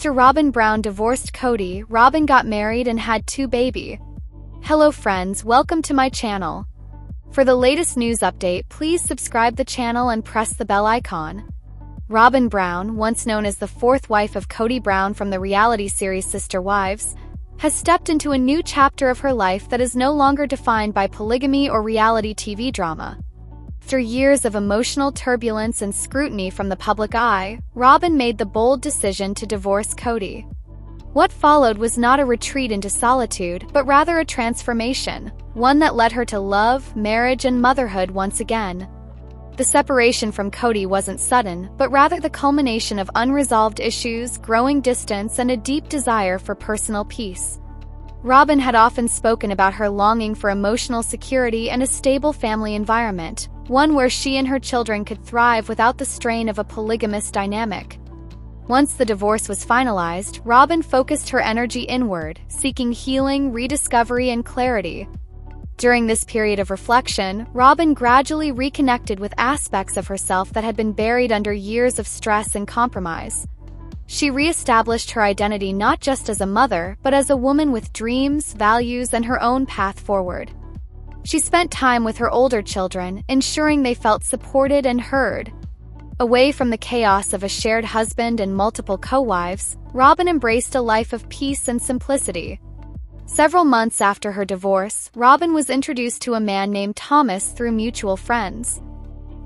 After Robyn Brown divorced Kody, Robyn got married and had 2 babies. Hello friends, welcome to my channel. For the latest news update, please subscribe the channel and press the bell icon. Robyn Brown, once known as the 4th wife of Kody Brown from the reality series Sister Wives, has stepped into a new chapter of her life that is no longer defined by polygamy or reality TV drama. After years of emotional turbulence and scrutiny from the public eye, Robyn made the bold decision to divorce Kody. What followed was not a retreat into solitude, but rather a transformation, one that led her to love, marriage, and motherhood once again. The separation from Kody wasn't sudden, but rather the culmination of unresolved issues, growing distance, and a deep desire for personal peace. Robyn had often spoken about her longing for emotional security and a stable family environment, one where she and her children could thrive without the strain of a polygamous dynamic. Once the divorce was finalized, Robyn focused her energy inward, seeking healing, rediscovery, and clarity. During this period of reflection, Robyn gradually reconnected with aspects of herself that had been buried under years of stress and compromise. She re-established her identity not just as a mother, but as a woman with dreams, values, and her own path forward. She spent time with her older children, ensuring they felt supported and heard. Away from the chaos of a shared husband and multiple co-wives, Robyn embraced a life of peace and simplicity. Several months after her divorce, Robyn was introduced to a man named Thomas through mutual friends.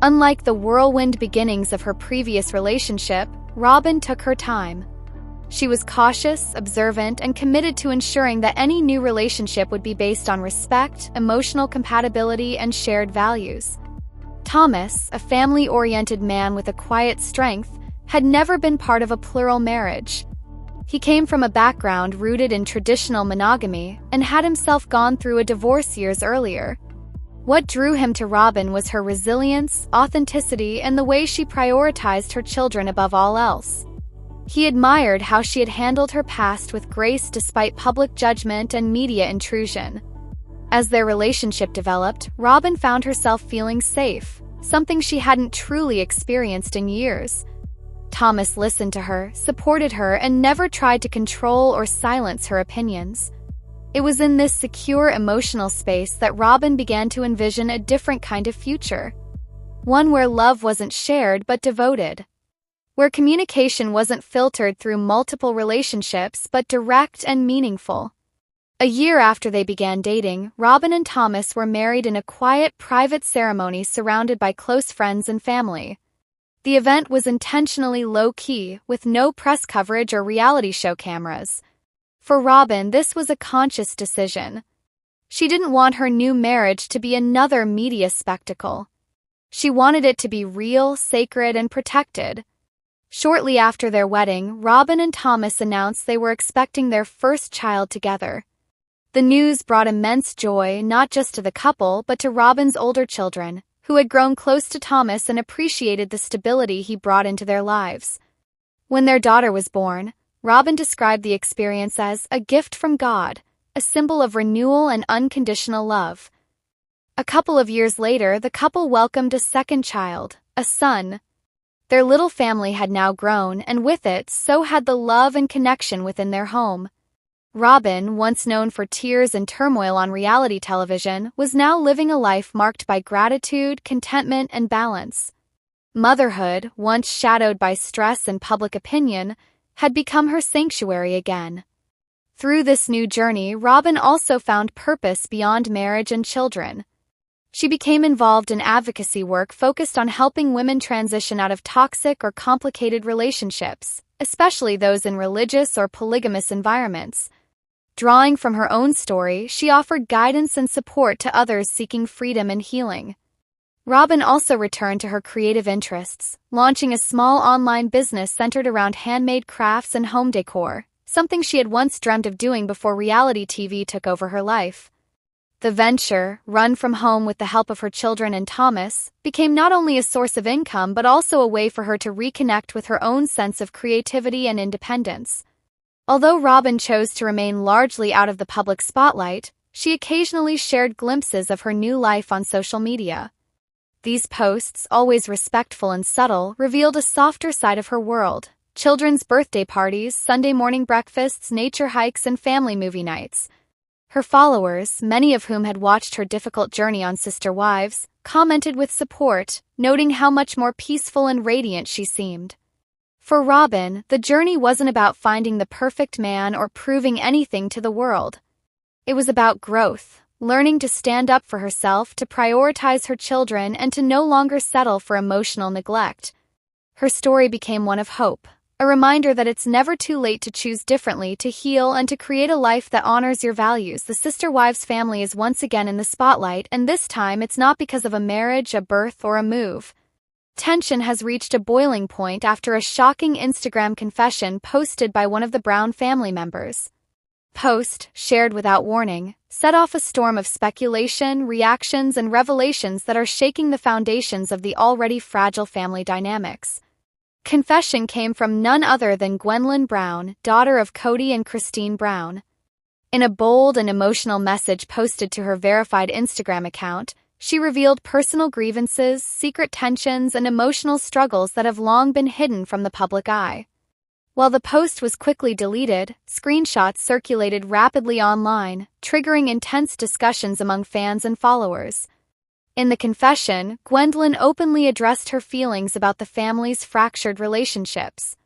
Unlike the whirlwind beginnings of her previous relationship, Robyn took her time. She was cautious, observant, and committed to ensuring that any new relationship would be based on respect, emotional compatibility, and shared values. Thomas, a family-oriented man with a quiet strength, had never been part of a plural marriage. He came from a background rooted in traditional monogamy and had himself gone through a divorce years earlier. What drew him to Robyn was her resilience, authenticity, and the way she prioritized her children above all else. He admired how she had handled her past with grace despite public judgment and media intrusion. As their relationship developed, Robyn found herself feeling safe, something she hadn't truly experienced in years. Thomas listened to her, supported her, and never tried to control or silence her opinions. It was in this secure emotional space that Robyn began to envision a different kind of future. One where love wasn't shared but devoted. Where communication wasn't filtered through multiple relationships but direct and meaningful. A year after they began dating, Robyn and Thomas were married in a quiet, private ceremony surrounded by close friends and family. The event was intentionally low-key, with no press coverage or reality show cameras. For Robyn, this was a conscious decision. She didn't want her new marriage to be another media spectacle. She wanted it to be real, sacred, and protected. Shortly after their wedding, Robyn and Thomas announced they were expecting their first child together. The news brought immense joy not just to the couple but to Robyn's older children, who had grown close to Thomas and appreciated the stability he brought into their lives. When their daughter was born, Robyn described the experience as a gift from God, a symbol of renewal and unconditional love. A couple of years later, the couple welcomed a second child, a son. Their little family had now grown, and with it, so had the love and connection within their home. Robyn, once known for tears and turmoil on reality television, was now living a life marked by gratitude, contentment, and balance. Motherhood, once shadowed by stress and public opinion, had become her sanctuary again. Through this new journey, Robyn also found purpose beyond marriage and children. She became involved in advocacy work focused on helping women transition out of toxic or complicated relationships, especially those in religious or polygamous environments. Drawing from her own story, she offered guidance and support to others seeking freedom and healing. Robyn also returned to her creative interests, launching a small online business centered around handmade crafts and home decor, something she had once dreamt of doing before reality TV took over her life. The venture, run from home with the help of her children and Thomas, became not only a source of income but also a way for her to reconnect with her own sense of creativity and independence. Although Robyn chose to remain largely out of the public spotlight, she occasionally shared glimpses of her new life on social media. These posts, always respectful and subtle, revealed a softer side of her world, children's birthday parties, Sunday morning breakfasts, nature hikes, and family movie nights. Her followers, many of whom had watched her difficult journey on Sister Wives, commented with support, noting how much more peaceful and radiant she seemed. For Robyn, the journey wasn't about finding the perfect man or proving anything to the world. It was about growth, learning to stand up for herself, to prioritize her children, and to no longer settle for emotional neglect. Her story became one of hope, a reminder that it's never too late to choose differently, to heal, and to create a life that honors your values. The Sister Wives family is once again in the spotlight, and this time it's not because of a marriage, a birth, or a move. Tension has reached a boiling point after a shocking Instagram confession posted by one of the Brown family members. Post, shared without warning, set off a storm of speculation, reactions, and revelations that are shaking the foundations of the already fragile family dynamics. Confession came from none other than Robyn Brown, daughter of Kody and Christine Brown. In a bold and emotional message posted to her verified Instagram account, she revealed personal grievances, secret tensions, and emotional struggles that have long been hidden from the public eye. While the post was quickly deleted, screenshots circulated rapidly online, triggering intense discussions among fans and followers. In the confession, Robyn openly addressed her feelings about the family's fractured relationships.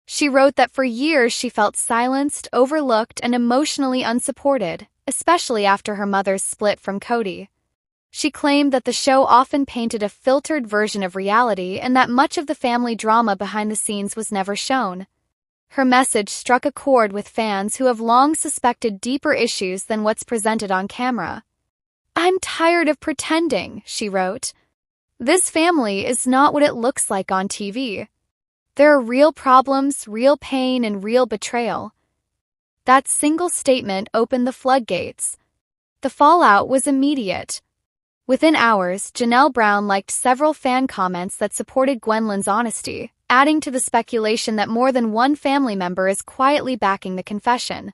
She wrote that for years she felt silenced, overlooked, and emotionally unsupported, especially after her mother's split from Kody. She claimed that the show often painted a filtered version of reality and that much of the family drama behind the scenes was never shown. Her message struck a chord with fans who have long suspected deeper issues than what's presented on camera. "I'm tired of pretending," she wrote. "This family is not what it looks like on TV. There are real problems, real pain, and real betrayal." That single statement opened the floodgates. The fallout was immediate. Within hours, Janelle Brown liked several fan comments that supported Robyn's honesty, adding to the speculation that more than one family member is quietly backing the confession.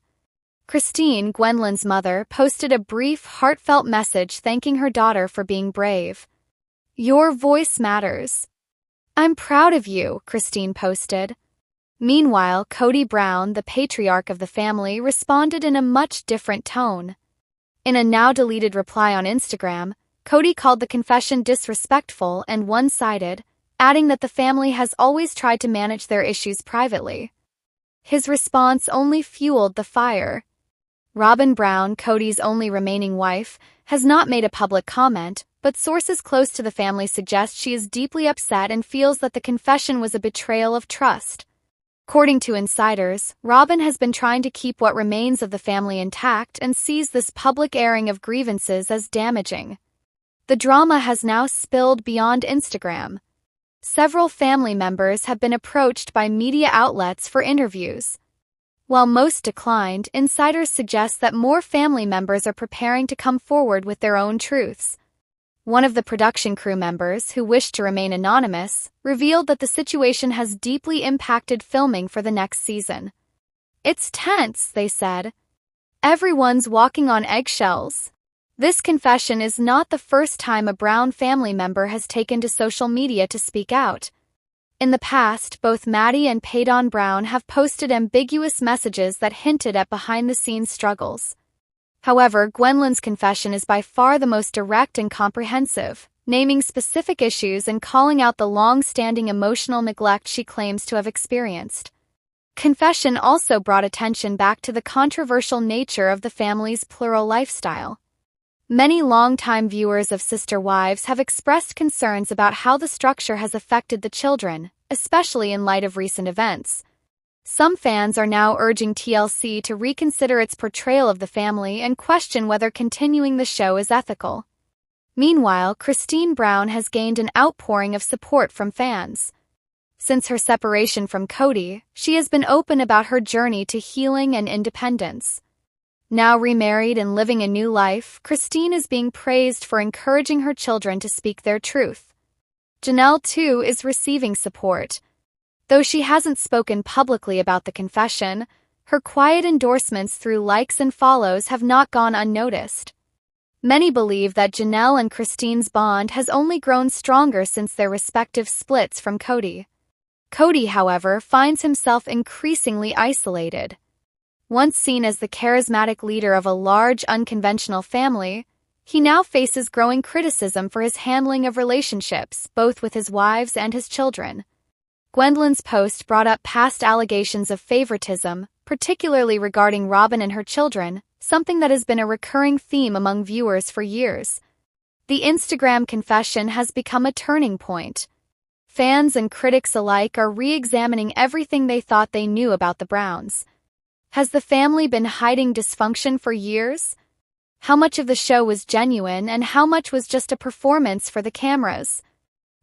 Christine, Robyn's mother, posted a brief, heartfelt message thanking her daughter for being brave. "Your voice matters. I'm proud of you," Christine posted. Meanwhile, Kody Brown, the patriarch of the family, responded in a much different tone. In a now-deleted reply on Instagram, Kody called the confession disrespectful and one-sided, adding that the family has always tried to manage their issues privately. His response only fueled the fire. Robyn Brown, Kody's only remaining wife, has not made a public comment, but sources close to the family suggest she is deeply upset and feels that the confession was a betrayal of trust. According to insiders, Robyn has been trying to keep what remains of the family intact and sees this public airing of grievances as damaging. The drama has now spilled beyond Instagram. Several family members have been approached by media outlets for interviews. While most declined, insiders suggest that more family members are preparing to come forward with their own truths. One of the production crew members, who wished to remain anonymous, revealed that the situation has deeply impacted filming for the next season. "It's tense," they said. "Everyone's walking on eggshells." This confession is not the first time a Brown family member has taken to social media to speak out. In the past, both Maddie and Paydon Brown have posted ambiguous messages that hinted at behind-the-scenes struggles. However, Robyn's confession is by far the most direct and comprehensive, naming specific issues and calling out the long-standing emotional neglect she claims to have experienced. Confession also brought attention back to the controversial nature of the family's plural lifestyle. Many longtime viewers of Sister Wives have expressed concerns about how the structure has affected the children, especially in light of recent events. Some fans are now urging TLC to reconsider its portrayal of the family and question whether continuing the show is ethical. Meanwhile, Christine Brown has gained an outpouring of support from fans. Since her separation from Kody, she has been open about her journey to healing and independence. Now remarried and living a new life, Christine is being praised for encouraging her children to speak their truth. Janelle, too, is receiving support. Though she hasn't spoken publicly about the confession, her quiet endorsements through likes and follows have not gone unnoticed. Many believe that Janelle and Christine's bond has only grown stronger since their respective splits from Kody. Kody, however, finds himself increasingly isolated. Once seen as the charismatic leader of a large, unconventional family, he now faces growing criticism for his handling of relationships, both with his wives and his children. Gwendolyn's post brought up past allegations of favoritism, particularly regarding Robyn and her children, something that has been a recurring theme among viewers for years. The Instagram confession has become a turning point. Fans and critics alike are re-examining everything they thought they knew about the Browns. Has the family been hiding dysfunction for years? How much of the show was genuine and how much was just a performance for the cameras?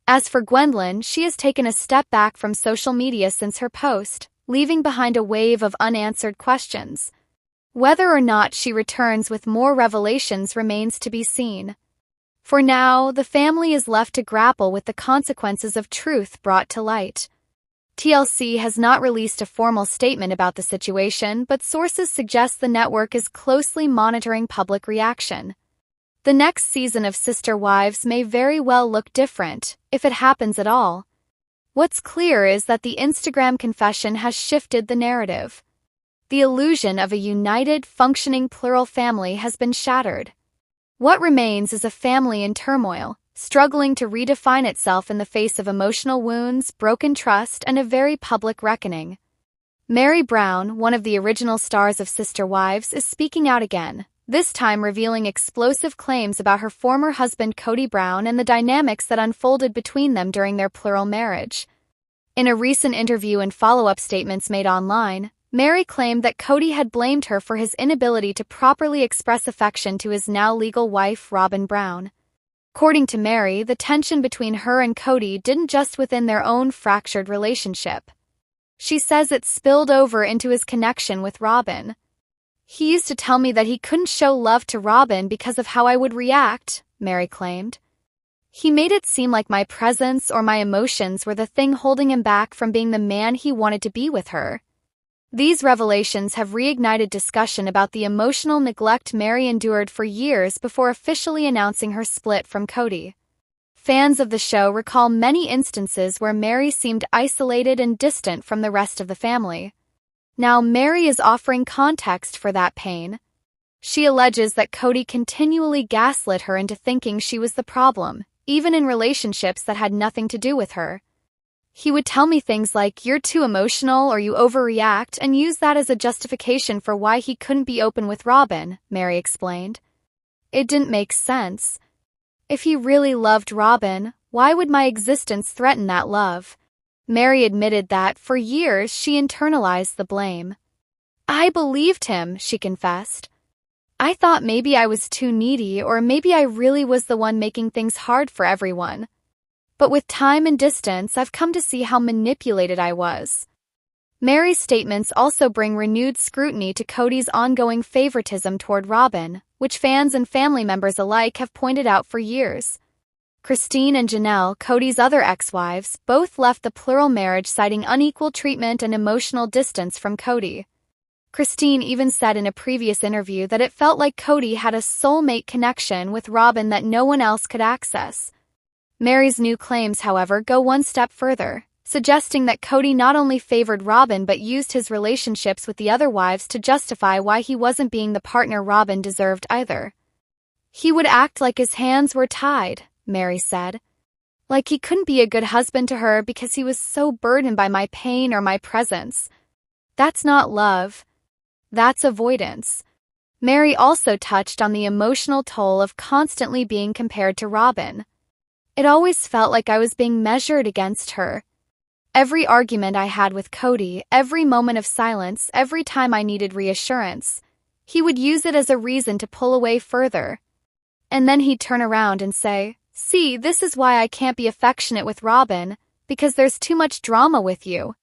As for Gwendolyn, she has taken a step back from social media since her post, leaving behind a wave of unanswered questions. Whether or not she returns with more revelations remains to be seen. For now, the family is left to grapple with the consequences of truth brought to light. TLC has not released a formal statement about the situation, but sources suggest the network is closely monitoring public reaction. The next season of Sister Wives may very well look different, if it happens at all. What's clear is that the Instagram confession has shifted the narrative. The illusion of a united, functioning plural family has been shattered. What remains is a family in turmoil, struggling to redefine itself in the face of emotional wounds, broken trust, and a very public reckoning. Robyn Brown, one of the original stars of Sister Wives, is speaking out again, this time revealing explosive claims about her former husband Kody Brown and the dynamics that unfolded between them during their plural marriage. In a recent interview and follow-up statements made online, Mary claimed that Kody had blamed her for his inability to properly express affection to his now legal wife Robyn Brown. According to Mary, the tension between her and Kody didn't just within their own fractured relationship. She says it spilled over into his connection with Robyn. He used to tell me that he couldn't show love to Robyn because of how I would react, Mary claimed. He made it seem like my presence or my emotions were the thing holding him back from being the man he wanted to be with her. These revelations have reignited discussion about the emotional neglect Mary endured for years before officially announcing her split from Kody. Fans of the show recall many instances where Mary seemed isolated and distant from the rest of the family. Now Mary is offering context for that pain. She alleges that Kody continually gaslit her into thinking she was the problem, even in relationships that had nothing to do with her. He would tell me things like, "You're too emotional," or "You overreact," and use that as a justification for why he couldn't be open with Robyn, Mary explained. It didn't make sense. If he really loved Robyn, why would my existence threaten that love? Mary admitted that, for years, she internalized the blame. I believed him, she confessed. I thought maybe I was too needy, or maybe I really was the one making things hard for everyone. But with time and distance, I've come to see how manipulated I was. Mary's statements also bring renewed scrutiny to Kody's ongoing favoritism toward Robyn, which fans and family members alike have pointed out for years. Christine and Janelle, Kody's other ex-wives, both left the plural marriage citing unequal treatment and emotional distance from Kody. Christine even said in a previous interview that it felt like Kody had a soulmate connection with Robyn that no one else could access. Mary's new claims, however, go one step further, suggesting that Kody not only favored Robyn but used his relationships with the other wives to justify why he wasn't being the partner Robyn deserved either. He would act like his hands were tied, Mary said. Like he couldn't be a good husband to her because he was so burdened by my pain or my presence. That's not love. That's avoidance. Mary also touched on the emotional toll of constantly being compared to Robyn. It always felt like I was being measured against her. Every argument I had with Kody, every moment of silence, every time I needed reassurance, he would use it as a reason to pull away further. And then he'd turn around and say, "See, this is why I can't be affectionate with Robyn, because there's too much drama with you."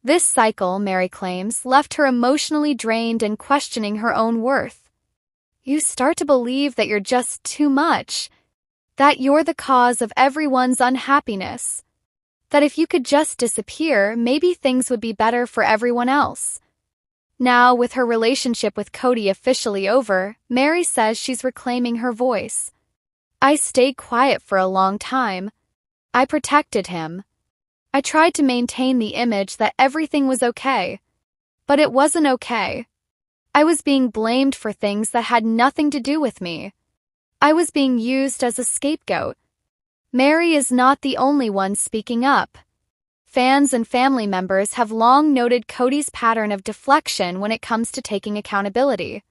This cycle, Mary claims, left her emotionally drained and questioning her own worth. You start to believe that you're just too much, that you're the cause of everyone's unhappiness, that if you could just disappear, maybe things would be better for everyone else. Now, with her relationship with Kody officially over, Mary says she's reclaiming her voice. I stayed quiet for a long time. I protected him. I tried to maintain the image that everything was okay. But it wasn't okay. I was being blamed for things that had nothing to do with me. I was being used as a scapegoat. Meri is not the only one speaking up. Fans and family members have long noted Kody's pattern of deflection when it comes to taking accountability.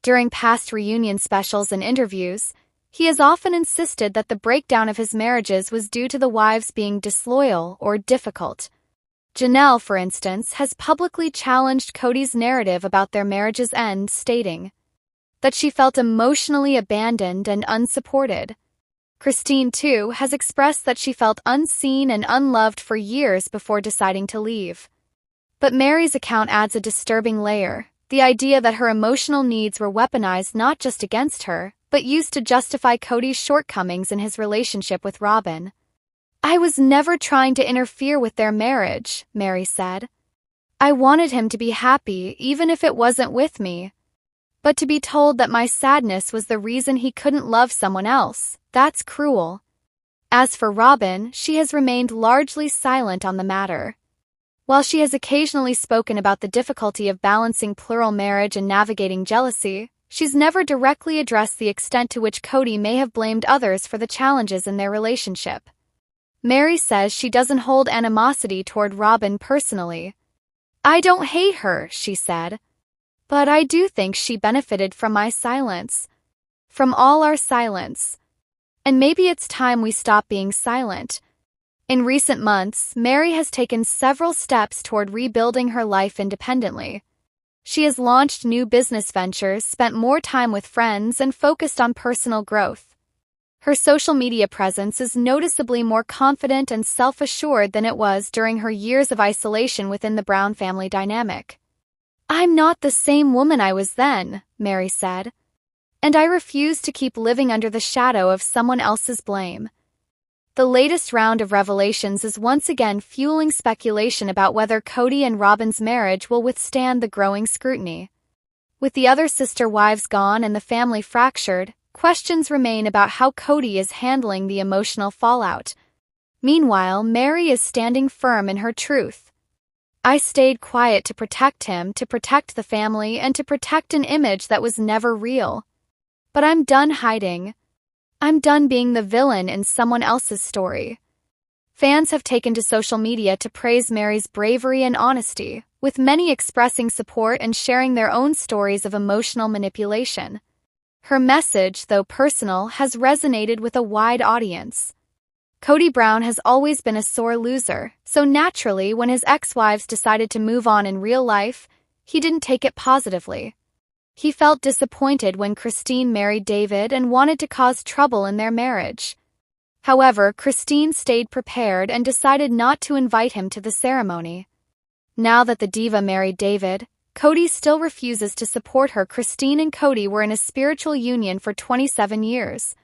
During past reunion specials and interviews, he has often insisted that the breakdown of his marriages was due to the wives being disloyal or difficult. Janelle, for instance, has publicly challenged Kody's narrative about their marriage's end, stating that she felt emotionally abandoned and unsupported. Christine, too, has expressed that she felt unseen and unloved for years before deciding to leave. But Meri's account adds a disturbing layer, the idea that her emotional needs were weaponized not just against her, but used to justify Kody's shortcomings in his relationship with Robyn. "I was never trying to interfere with their marriage," Meri said. "I wanted him to be happy even if it wasn't with me. But to be told that my sadness was the reason he couldn't love someone else, that's cruel." As for Robyn, she has remained largely silent on the matter. While she has occasionally spoken about the difficulty of balancing plural marriage and navigating jealousy, she's never directly addressed the extent to which Kody may have blamed others for the challenges in their relationship. Meri says she doesn't hold animosity toward Robyn personally. "I don't hate her," she said. "But I do think she benefited from my silence. From all our silence. And maybe it's time we stop being silent." In recent months, Meri has taken several steps toward rebuilding her life independently. She has launched new business ventures, spent more time with friends, and focused on personal growth. Her social media presence is noticeably more confident and self-assured than it was during her years of isolation within the Brown family dynamic. "I'm not the same woman I was then," Meri said. "And I refuse to keep living under the shadow of someone else's blame." The latest round of revelations is once again fueling speculation about whether Kody and Robyn's marriage will withstand the growing scrutiny. With the other sister wives gone and the family fractured, questions remain about how Kody is handling the emotional fallout. Meanwhile, Meri is standing firm in her truth. "I stayed quiet to protect him, to protect the family, and to protect an image that was never real. But I'm done hiding. I'm done being the villain in someone else's story." Fans have taken to social media to praise Meri's bravery and honesty, with many expressing support and sharing their own stories of emotional manipulation. Her message, though personal, has resonated with a wide audience. Kody Brown has always been a sore loser, so naturally, when his ex-wives decided to move on in real life, he didn't take it positively. He felt disappointed when Christine married David and wanted to cause trouble in their marriage. However, Christine stayed prepared and decided not to invite him to the ceremony. Now that the diva married David, Kody still refuses to support her. Christine and Kody were in a spiritual union for 27 years.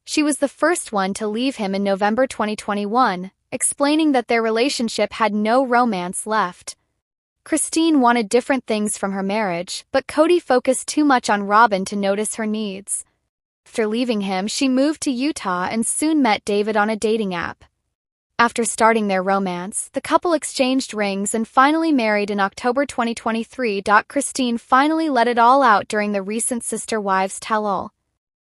She was the first one to leave him in November 2021, explaining that their relationship had no romance left. Christine wanted different things from her marriage, but Kody focused too much on Robyn to notice her needs. After leaving him, she moved to Utah and soon met David on a dating app. After starting their romance, the couple exchanged rings and finally married in October 2023. Christine finally let it all out during the recent Sister Wives tell-all.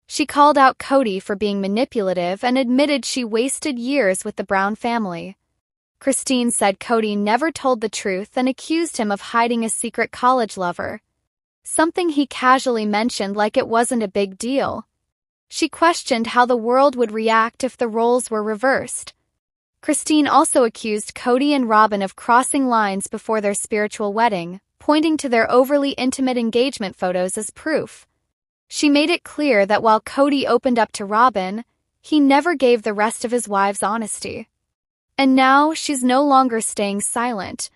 She called out Kody for being manipulative and admitted she wasted years with the Brown family. Christine said Kody never told the truth and accused him of hiding a secret college lover, something he casually mentioned like it wasn't a big deal. She questioned how the world would react if the roles were reversed. Christine also accused Kody and Robyn of crossing lines before their spiritual wedding, pointing to their overly intimate engagement photos as proof. She made it clear that while Kody opened up to Robyn, he never gave the rest of his wives honesty. And now she's no longer staying silent.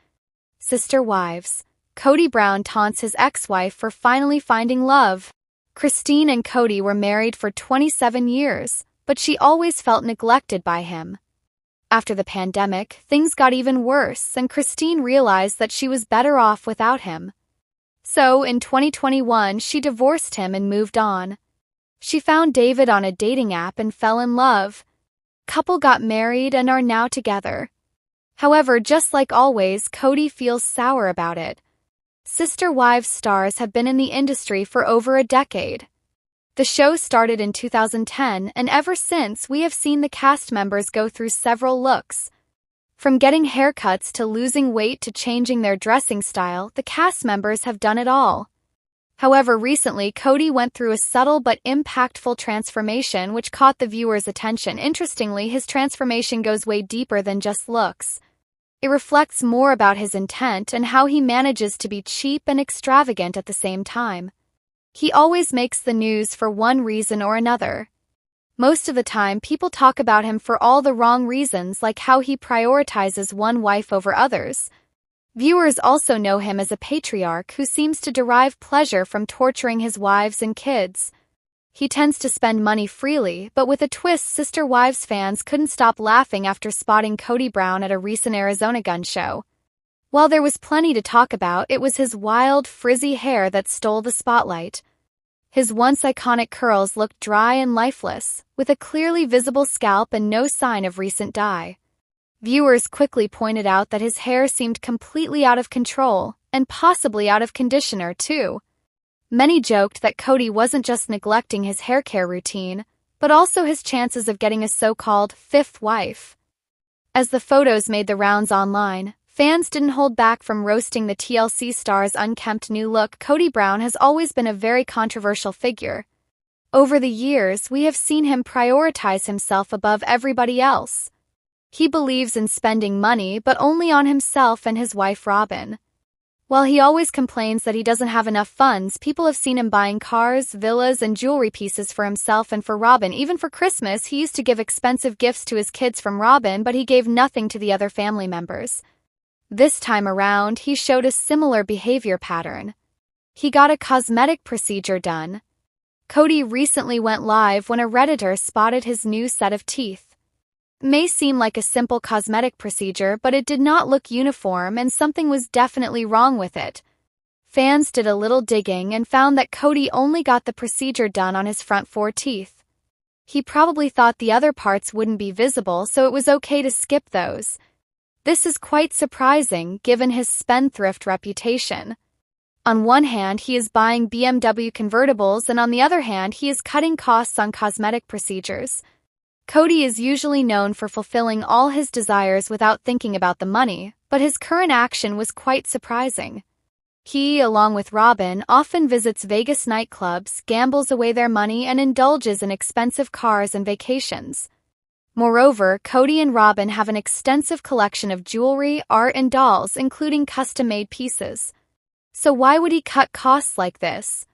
Sister Wives. Kody Brown taunts his ex-wife for finally finding love. Christine and Kody were married for 27 years, but she always felt neglected by him. After the pandemic, things got even worse, and Christine realized that she was better off without him. So, in 2021, she divorced him and moved on. She found David on a dating app and fell in love. Couple got married and are now together. However, just like always, Kody feels sour about it. Sister Wives stars have been in the industry for over a decade. The show started in 2010, and ever since, we have seen the cast members go through several looks. From getting haircuts to losing weight to changing their dressing style, the cast members have done it all. However, recently, Kody went through a subtle but impactful transformation which caught the viewers' attention. Interestingly, his transformation goes way deeper than just looks. It reflects more about his intent and how he manages to be cheap and extravagant at the same time. He always makes the news for one reason or another. Most of the time, people talk about him for all the wrong reasons, like how he prioritizes one wife over others. Viewers also know him as a patriarch who seems to derive pleasure from torturing his wives and kids. He tends to spend money freely, but with a twist. Sister Wives fans couldn't stop laughing after spotting Robyn Brown at a recent Arizona gun show. While there was plenty to talk about, it was his wild, frizzy hair that stole the spotlight. His once iconic curls looked dry and lifeless, with a clearly visible scalp and no sign of recent dye. Viewers quickly pointed out that his hair seemed completely out of control, and possibly out of conditioner, too. Many joked that Kody wasn't just neglecting his hair care routine, but also his chances of getting a so-called fifth wife. As the photos made the rounds online, fans didn't hold back from roasting the TLC star's unkempt new look. Robyn Brown has always been a very controversial figure. Over the years, we have seen him prioritize himself above everybody else. He believes in spending money, but only on himself and his wife Robyn. While he always complains that he doesn't have enough funds, people have seen him buying cars, villas, and jewelry pieces for himself and for Robyn. Even for Christmas, he used to give expensive gifts to his kids from Robyn, but he gave nothing to the other family members. This time around, he showed a similar behavior pattern. He got a cosmetic procedure done. Kody recently went live when a Redditor spotted his new set of teeth. It may seem like a simple cosmetic procedure, but it did not look uniform and something was definitely wrong with it. Fans did a little digging and found that Kody only got the procedure done on his front 4 teeth. He probably thought the other parts wouldn't be visible, so it was okay to skip those. This is quite surprising, given his spendthrift reputation. On one hand, he is buying BMW convertibles, and on the other hand, he is cutting costs on cosmetic procedures. Kody is usually known for fulfilling all his desires without thinking about the money, but his current action was quite surprising. He, along with Robyn, often visits Vegas nightclubs, gambles away their money, and indulges in expensive cars and vacations. Moreover, Kody and Robyn have an extensive collection of jewelry, art, and dolls, including custom-made pieces. So why would he cut costs like this?